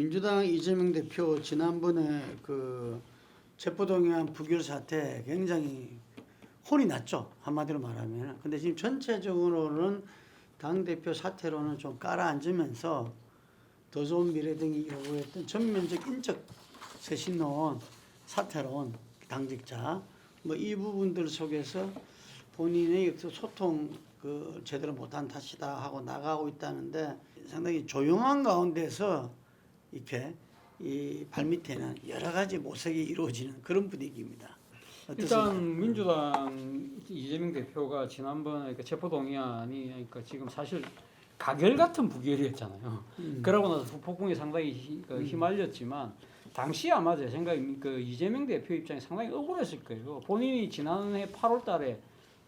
민주당 이재명 대표 지난번에 그 체포동의안 부결 사태 굉장히 혼이 났죠. 한마디로 말하면. 근데 지금 전체적으로는 당대표 사태로는 좀 깔아앉으면서 더 좋은 미래 등이 요구했던 전면적 인적 쇄신론, 사퇴론, 당직자 뭐 이 부분들 속에서 본인의 소통 그 제대로 못한 탓이다 하고 나가고 있다는데 상당히 조용한 가운데서 이렇게 이 발밑에는 여러 가지 모색이 이루어지는 그런 분위기입니다. 어떻습니까? 일단 민주당 이재명 대표가 지난번에 그 체포동의안이 그러니까 지금 사실 가결 같은 부결이었잖아요. 그러고 나서 폭풍이 상당히 휘말렸지만 당시 아마 제 생각에 그 이재명 대표 입장이 상당히 억울했을 거예요. 본인이 지난해 8월달에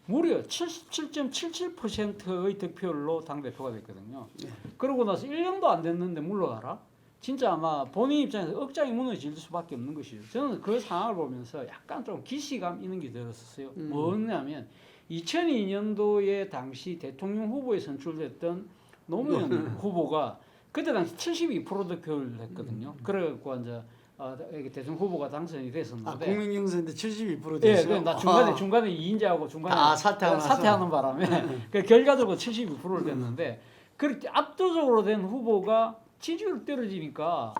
무려 77.77%의 득표율로 당 대표가 됐거든요. 네. 그러고 나서 1년도 안 됐는데 물러가라. 진짜 아마 본인 입장에서 억장이 무너질 수밖에 없는 것이죠. 저는 그 상황을 보면서 약간 좀 기시감 있는 게 들었어요. 뭐냐면 2002년도에 당시 대통령 후보에 선출됐던 노무현 후보가 그때 당시 72% 득표를 했거든요. 그래갖고 이제 대통령 후보가 당선이 됐었는데. 국민경선인데 72% 예, 됐어요. 나 중간에 이인재하고 중간에 사퇴하는 바람에 그 결과적으로 72%를 됐는데 그렇게 압도적으로 된 후보가 지지율 떨어지니까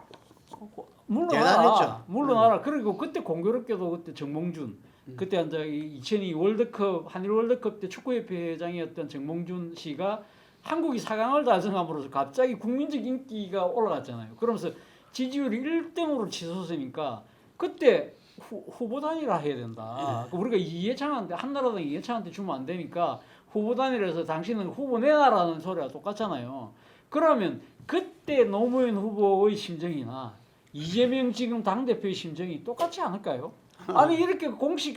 대단했죠. 물러나라. 그리고 그때 공교롭게도 그때 정몽준 그때 이제 2002 월드컵 한일 월드컵 때 축구협회 회장이었던 정몽준 씨가 한국이 4강을 달성함으로써 갑자기 국민적 인기가 올라갔잖아요. 그러면서 지지율이 1등으로 치솟으니까 그때 후보 단일화 해야 된다. 우리가 이해창한테 한나라당 이해창한테 주면 안 되니까 후보 단일화해서 당신은 후보 내놔라는 소리가 똑같잖아요. 그러면 그때 노무현 후보의 심정이나 이재명 지금 당대표의 심정이 똑같지 않을까요? 아니 이렇게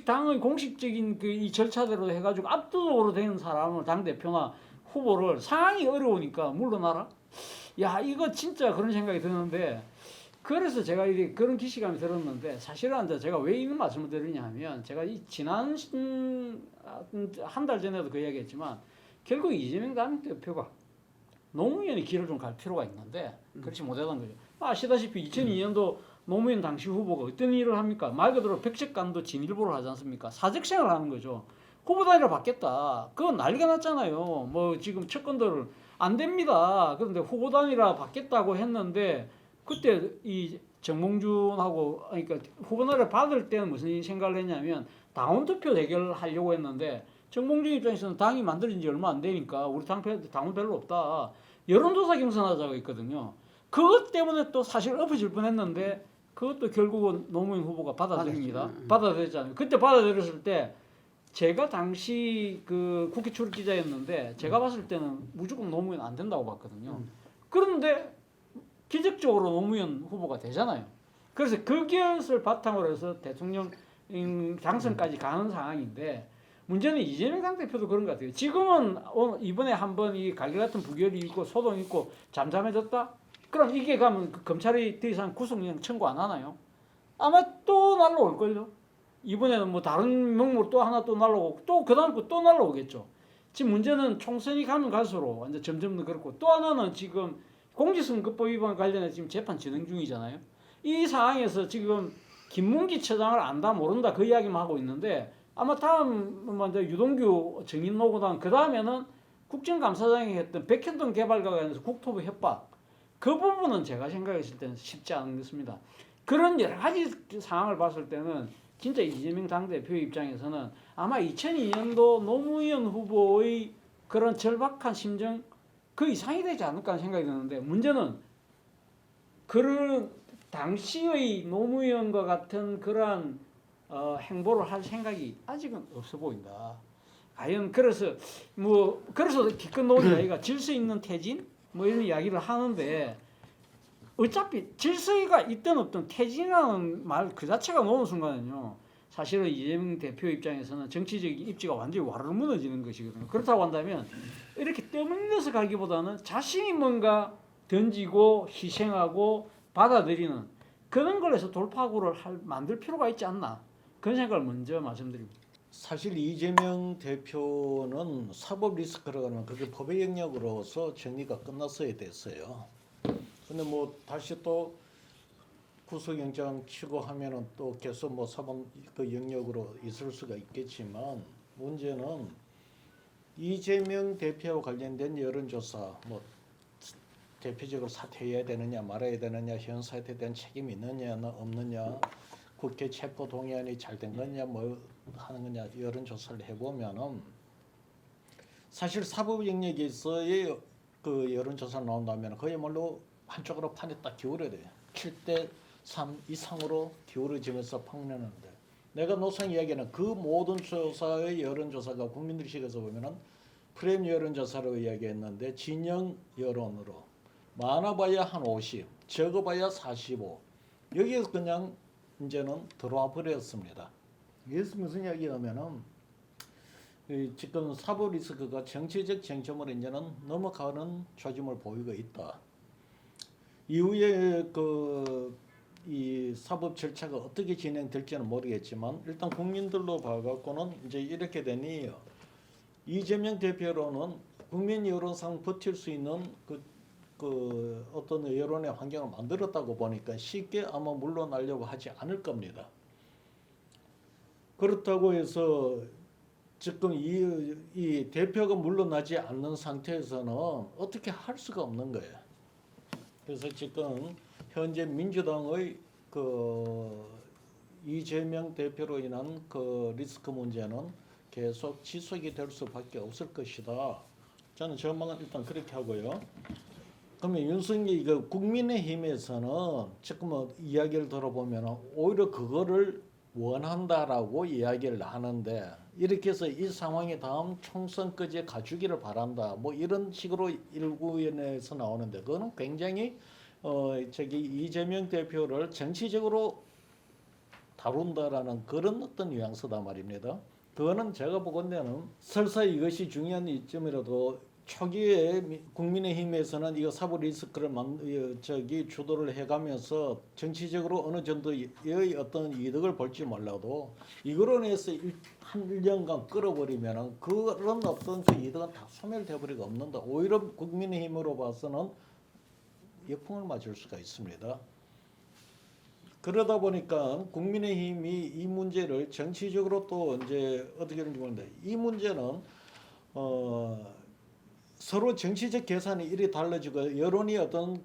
당의 공식적인 그 이 절차대로 해가지고 압도적으로 된 사람을 당대표나 후보를 상황이 어려우니까 물러나라? 야 이거 진짜 그런 생각이 드는데 그래서 제가 이제 그런 기시감이 들었는데 사실은 이제 제가 왜 이런 말씀을 드리냐 하면 제가 이 지난 한 달 전에도 그 이야기했지만 결국 이재명 당대표가 노무현의 길을 좀 갈 필요가 있는데 그렇지 못하던 거죠. 아시다시피 2002년도 노무현 당시 후보가 어떤 일을 합니까? 말 그대로 백색간도 진일보를 하지 않습니까? 사직생을 하는 거죠. 후보 단일화 받겠다. 그건 난리가 났잖아요. 뭐 지금 채권들을 안 됩니다. 그런데 후보 단일화 받겠다고 했는데 그때 이 정몽준하고 그러니까 후보 단일화 받을 때는 무슨 생각을 했냐면 당원 투표 대결하려고 했는데 정몽준 입장에서는 당이 만들어진 지 얼마 안 되니까 우리 당원 별로 없다. 여론조사 경선하자고 했거든요. 그것 때문에 또 사실 엎어질 뻔했는데 그것도 결국은 노무현 후보가 받아들입니다. 받아들였잖아요. 그때 받아들였을 때 제가 당시 그 국회 출입 기자였는데 제가 봤을 때는 무조건 노무현 안 된다고 봤거든요. 그런데 기적적으로 노무현 후보가 되잖아요. 그래서 그것을 바탕으로 해서 대통령 당선까지 가는 상황인데 문제는 이재명 당대표도 그런 것 같아요. 지금은 이번에 한번 이 가결 같은 부결이 있고 소동이 있고 잠잠해졌다? 그럼 이게 가면 그 검찰이 더 이상 구속영 청구 안 하나요? 아마 또 날라올걸요. 이번에는 뭐 다른 명목으로 또 하나 또 날라오고 또 그다음 거 또 날라오겠죠. 지금 문제는 총선이 가면 갈수록 이제 점점 더 그렇고 또 하나는 지금 공직선거법 위반 관련해서 지금 재판 진행 중이잖아요. 이 상황에서 지금 김문기 처장을 안다 모른다 그 이야기만 하고 있는데 아마 다음 먼저 유동규 정인 노고당 그 다음에는 국정감사장이 했던 백현동 개발과 관련해서 국토부 협박 그 부분은 제가 생각했을 때는 쉽지 않은 것입니다. 그런 여러 가지 상황을 봤을 때는 진짜 이재명 당대표 입장에서는 아마 2002년도 노무현 후보의 그런 절박한 심정 그 이상이 되지 않을까 하는 생각이 드는데 문제는 그런 당시의 노무현과 같은 그러한 행보를 할 생각이 아직은 없어 보인다. 과연 그래서 기껏 놓은 이야기가 질서 있는 퇴진 뭐 이런 이야기를 하는데 어차피 질서가 있든 없든 퇴진이라는 말 그 자체가 놓은 순간은요. 사실은 이재명 대표 입장에서는 정치적인 입지가 완전히 와르르 무너지는 것이거든요. 그렇다고 한다면 이렇게 떠밀려서 가기보다는 자신이 뭔가 던지고 희생하고 받아들이는 그런 걸 해서 돌파구를 만들 필요가 있지 않나 그런 생각을 먼저 말씀드립니다. 사실 이재명 대표는 사법 리스크라는 그게 법의 영역으로서 정리가 끝났어야 됐어요. 근데 뭐 다시 또 구속영장 치고 하면은 또 계속 뭐 사법 그 영역으로 있을 수가 있겠지만 문제는 이재명 대표와 관련된 여론조사 뭐 대표적으로 사퇴해야 되느냐 말아야 되느냐 현사에 대한 책임이 있느냐 없느냐 국회 체포 동의안이 잘 된 거냐 뭐 하는 거냐 여론조사를 해보면은 사실 사법 영역에서의 그 여론조사 나온다면 그야말로 한쪽으로 판이 딱 기울어야 돼요. 7대3 이상으로 기울어지면서 판명하는데 내가 노상 이야기는 그 모든 조사의 여론조사가 국민들 식에서 보면은 프레임 여론조사로 이야기했는데 진영 여론으로 많아봐야 한 50, 적어봐야 45 여기에서 그냥 이제는 들어와 버렸습니다. 이것은 무슨 이야기냐면은 지금 사법 리스크가 정치적 쟁점으로 이제는 넘어가는 조짐을 보이고 있다. 이후에 이 사법 절차가 어떻게 진행될지는 모르겠지만 일단 국민들로 봐갖고는 이제 이렇게 되니 이재명 대표로는 국민 여론상 버틸 수 있는 그 어떤 여론의 환경을 만들었다고 보니까 쉽게 아마 물러나려고 하지 않을 겁니다. 그렇다고 해서 지금 이 대표가 물러나지 않는 상태에서는 어떻게 할 수가 없는 거예요. 그래서 지금 현재 민주당의 그 이재명 대표로 인한 그 리스크 문제는 계속 지속이 될 수밖에 없을 것이다. 저는 전망은 일단 그렇게 하고요. 그러면 윤석열이 국민의힘에서는 지금 뭐 이야기를 들어보면 오히려 그거를 원한다라고 이야기를 하는데 이렇게 해서 이 상황이 다음 총선까지 가주기를 바란다. 뭐 이런 식으로 일부에서 나오는데 그거는 굉장히 이재명 대표를 정치적으로 다룬다라는 그런 어떤 뉘앙스다 말입니다. 그거는 제가 보건대는 설사 이것이 중요한 이점이라도 초기에 국민의힘에서는 이거 사법 리스크를 주도를 해가면서 정치적으로 어느 정도의 어떤 이득을 볼지 몰라도 이거로 인해서 한 1년간 끌어버리면은 그런 어떤 그 이득은 다 소멸돼 버리고 없는다. 오히려 국민의힘으로 봐서는 역풍을 맞을 수가 있습니다. 그러다 보니까 국민의힘이 이 문제를 정치적으로 또 이제 어떻게 되는지 모르는데 이 문제는 서로 정치적 계산이 이리 달라지고 여론이 어떤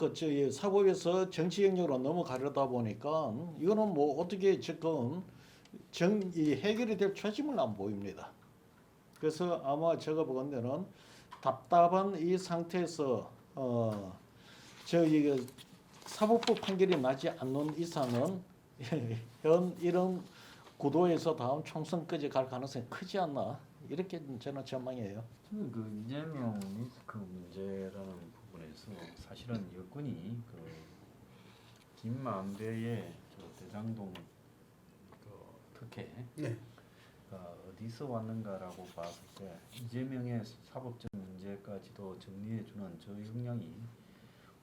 사법에서 정치 영역으로 넘어가려다 보니까 이거는 뭐 어떻게 지금 이 해결이 될 초심을 안 보입니다. 그래서 아마 제가 보건대는 답답한 이 상태에서 저희 사법부 판결이 나지 않는 이상은 현 이런 구도에서 다음 총선까지 갈 가능성이 크지 않나 이렇게 저는 전망해요. 저는 그 이재명 리스크 문제라는 부분에서 사실은 여권이 그 김만배의 저 대장동 그 특혜 네. 어디서 왔는가라고 봤을 때 이재명의 사법적 문제까지도 정리해주는 저 역량이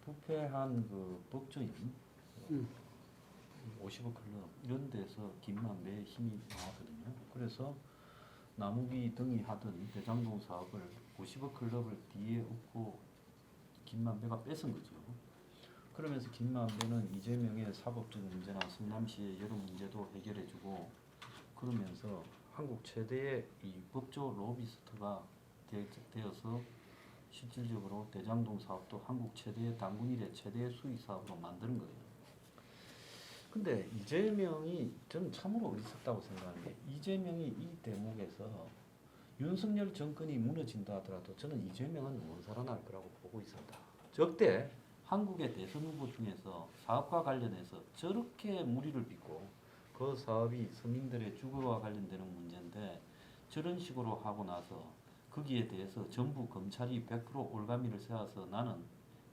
부패한 그 법조인 50억 클럽 이런 데서 김만배의 힘이 나왔거든요. 그래서 남욱이 등이 하던 대장동 사업을 50억 클럽을 뒤에 업고 김만배가 뺏은 거죠. 그러면서 김만배는 이재명의 사법적 문제나 성남시의 여러 문제도 해결해주고 그러면서 한국 최대의 이 법조 로비스트가 되어서 실질적으로 대장동 사업도 한국 최대의 당군 이래 최대의 수익 사업으로 만드는 거예요. 근데 이재명이 저는 참으로 어리석다고 생각하는 게 이재명이 이 대목에서 윤석열 정권이 무너진다 하더라도 저는 이재명은 못 살아날 거라고 보고 있습니다. 적대 한국의 대선 후보 중에서 사업과 관련해서 저렇게 무리를 빚고 그 사업이 서민들의 주거와 관련되는 문제인데 저런 식으로 하고 나서 거기에 대해서 전부 검찰이 100% 올가미를 세워서 나는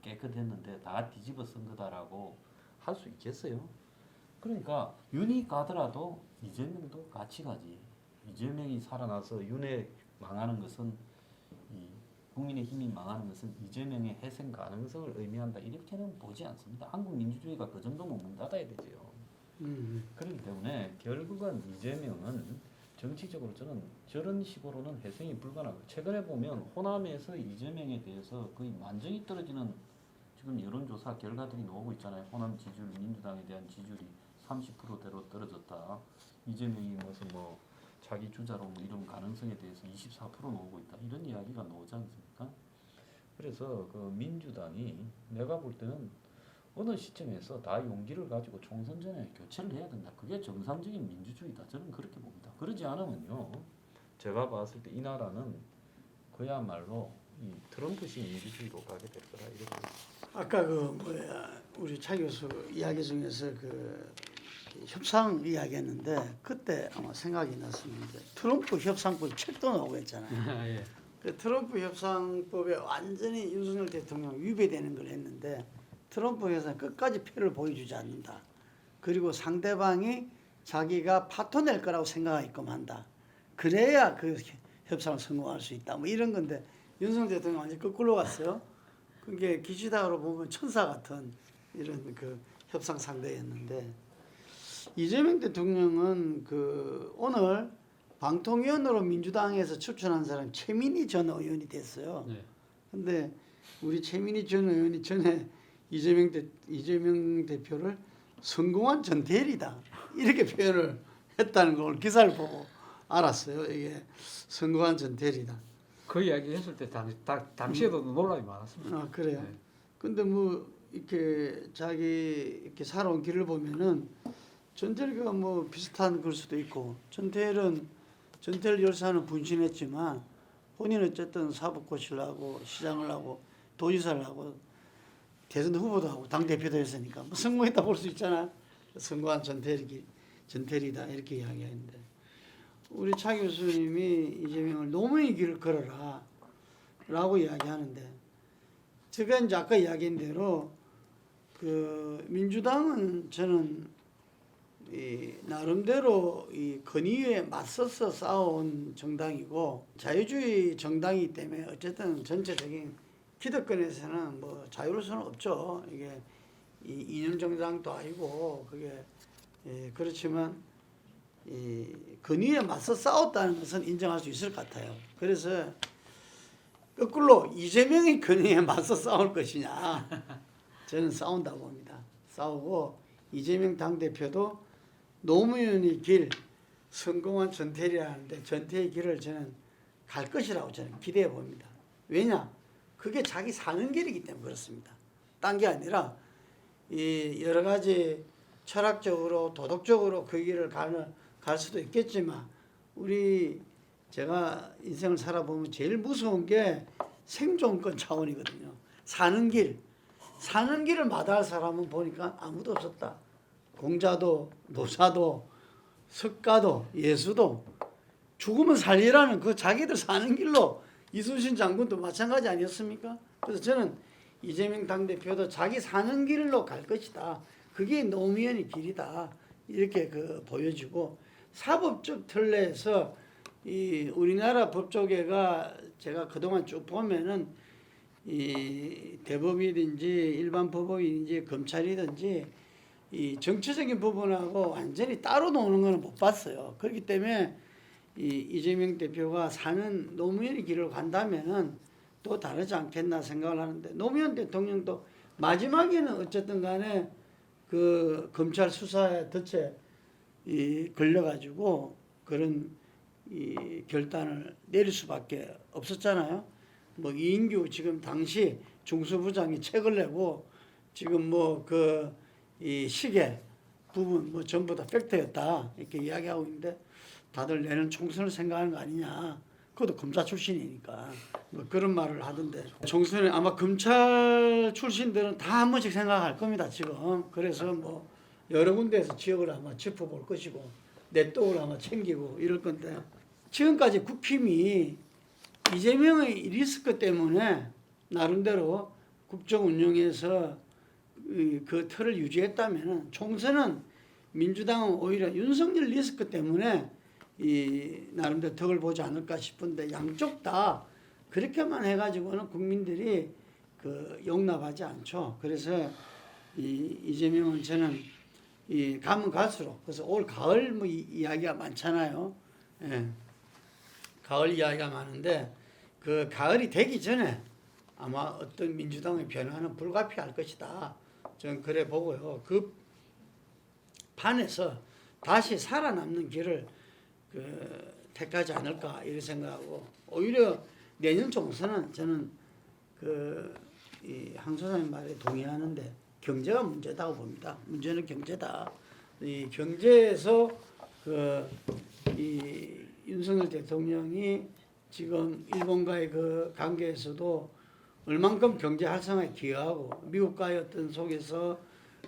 깨끗했는데 다 뒤집어 쓴 거다라고 할 수 있겠어요? 그러니까 윤이 가더라도 이재명도 같이 가지. 이재명이 살아나서 윤에 망하는 것은 국민의힘이 망하는 것은 이재명의 해생 가능성을 의미한다. 이렇게는 보지 않습니다. 한국 민주주의가 그 정도면 문 닫아야 되죠. 그렇기 때문에 결국은 이재명은 정치적으로 저는 저런 식으로는 해생이 불가능하고 최근에 보면 호남에서 이재명에 대해서 거의 만정이 떨어지는 지금 여론조사 결과들이 나오고 있잖아요. 호남 지지율, 민주당에 대한 지지율이 30%대로 떨어졌다. 이재명이 무슨 뭐 자기 주자로 뭐 이런 가능성에 대해서 24% 나오고 있다. 이런 이야기가 나오지 않습니까? 그래서 그 민주당이 내가 볼 때는 어느 시점에서 다 용기를 가지고 총선 전에 교체를 해야 된다. 그게 정상적인 민주주의다. 저는 그렇게 봅니다. 그러지 않으면요, 제가 봤을 때 이 나라는 그야말로 이 트럼프식 민주주의로 가게 될 거라 이렇게. 아까 우리 차 교수 이야기 중에서 협상 이야기했는데 그때 아마 생각이 났었는데 트럼프 협상법 책도 나오고 했잖아요. 예. 그 트럼프 협상법에 완전히 윤석열 대통령 위배되는 걸 했는데 트럼프 협상 끝까지 표를 보여주지 않는다. 그리고 상대방이 자기가 파토 낼 거라고 생각하게끔 한다. 그래야 그 협상을 성공할 수 있다. 뭐 이런 건데 윤석열 대통령 완전 거꾸로 갔어요. 그게 기시다로 보면 천사 같은 이런 그 협상 상대였는데 이재명 대통령은 오늘 방통위원으로 민주당에서 추천한 사람 최민희 전 의원이 됐어요. 네. 근데 우리 최민희 전 의원이 전에 이재명 대표를 성공한 전태일이다 이렇게 표현을 했다는 걸 기사를 보고 알았어요. 이게 성공한 전태일이다. 그 이야기 했을 때 당시에도 논란이 많았습니다. 아 그래요. 네. 근데 뭐 이렇게 자기 이렇게 살아온 길을 보면은 전태일과 뭐 비슷한 걸 수도 있고 전태일 열사는 분신했지만 본인은 어쨌든 사법고시를 하고 시장을 하고 도지사를 하고 대선 후보도 하고 당 대표도 했으니까 뭐 성공했다 볼 수 있잖아. 성공한 전태일이다 이렇게 이야기하는데 우리 차 교수님이 이재명을 노무현의 길을 걸어라 라고 이야기하는데 제가 이제 아까 이야기한 대로 민주당은 저는 나름대로 이 권위에 맞서서 싸워온 정당이고 자유주의 정당이기 때문에 어쨌든 전체적인 기득권에서는 뭐 자유로울 수는 없죠. 이게 이념 정당도 아니고 그게 그렇지만 이 권위에 맞서 싸웠다는 것은 인정할 수 있을 것 같아요. 그래서 거꾸로 이재명이 권위에 맞서 싸울 것이냐 저는 싸운다고 봅니다. 싸우고 이재명 당대표도 노무현의 길 성공한 전태일이라는데 전태일의 길을 저는 갈 것이라고 저는 기대해 봅니다. 왜냐? 그게 자기 사는 길이기 때문에 그렇습니다. 딴 게 아니라 이 여러 가지 철학적으로 도덕적으로 그 길을 갈 수도 있겠지만 제가 인생을 살아보면 제일 무서운 게 생존권 차원이거든요. 사는 길을 마다할 사람은 보니까 아무도 없었다. 공자도 노사도 석가도 예수도 죽으면 살리라는 그 자기들 사는 길로 이순신 장군도 마찬가지 아니었습니까? 그래서 저는 이재명 당대표도 자기 사는 길로 갈 것이다. 그게 노무현의 길이다. 이렇게 보여지고 사법적 틀에서 이 우리나라 법조계가 제가 그동안 쭉 보면은 이 대법이든지 일반 법원이든지 검찰이든지 이 정치적인 부분하고 완전히 따로 노는 거는 못 봤어요. 그렇기 때문에 이재명 대표가 사는 노무현의 길을 간다면은 또 다르지 않겠나 생각을 하는데 노무현 대통령도 마지막에는 어쨌든 간에 그 검찰 수사에 덫에 걸려가지고 그런 이 결단을 내릴 수밖에 없었잖아요. 뭐 이인규 지금 당시 중수부장이 책을 내고 지금 이 시계 부분 뭐 전부 다 팩트였다 이렇게 이야기하고 있는데 다들 내년 총선을 생각하는 거 아니냐. 그것도 검사 출신이니까 뭐 그런 말을 하던데 총선에 아마 검찰 출신들은 다 한 번씩 생각할 겁니다 지금. 그래서 뭐 여러 군데에서 지역을 아마 짚어볼 것이고 내 떡을 아마 챙기고 이럴 건데 지금까지 국힘이 이재명의 리스크 때문에 나름대로 국정 운영에서 그 틀을 유지했다면 총선은 민주당은 오히려 윤석열 리스크 때문에 나름대로 덕을 보지 않을까 싶은데 양쪽 다 그렇게만 해가지고는 국민들이 용납하지 않죠. 그래서 이재명은 저는 가면 갈수록 그래서 올 가을 뭐 이야기가 많잖아요. 예. 가을 이야기가 많은데 그 가을이 되기 전에 아마 어떤 민주당의 변화는 불가피할 것이다. 저는 그래 보고요. 그 판에서 다시 살아남는 길을 택하지 않을까 이런 생각하고 오히려 내년 총선은 저는 이항 소장님 말에 동의하는데 경제가 문제다고 봅니다. 문제는 경제다. 이 경제에서 이 윤석열 대통령이 지금 일본과의 그 관계에서도 얼만큼 경제 활성화에 기여하고 미국과의 어떤 속에서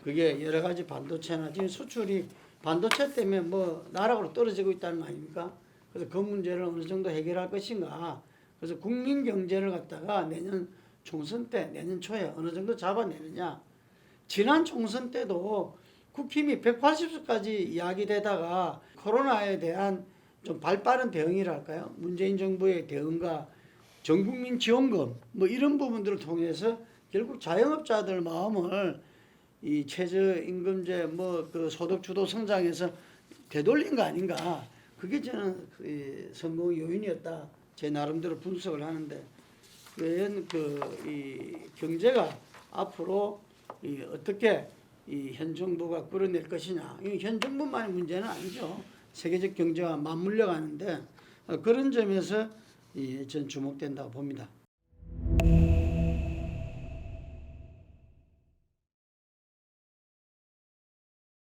그게 여러 가지 반도체나 지금 수출이 반도체 때문에 뭐 나락으로 떨어지고 있다는 거 아닙니까? 그래서 그 문제를 어느 정도 해결할 것인가. 그래서 국민 경제를 갖다가 내년 총선 때 내년 초에 어느 정도 잡아내느냐. 지난 총선 때도 국힘이 180석까지 이야기되다가 코로나에 대한 좀 발빠른 대응이랄까요? 문재인 정부의 대응과 전국민 지원금 뭐 이런 부분들을 통해서 결국 자영업자들 마음을 이 최저임금제 뭐 그 소득 주도 성장에서 되돌린 거 아닌가? 그게 저는 성공 요인이었다. 제 나름대로 분석을 하는데 과연 이 경제가 앞으로 어떻게 이 현 정부가 끌어낼 것이냐. 이 현 정부만의 문제는 아니죠. 세계적 경제와 맞물려 가는데 그런 점에서 전 주목된다고 봅니다.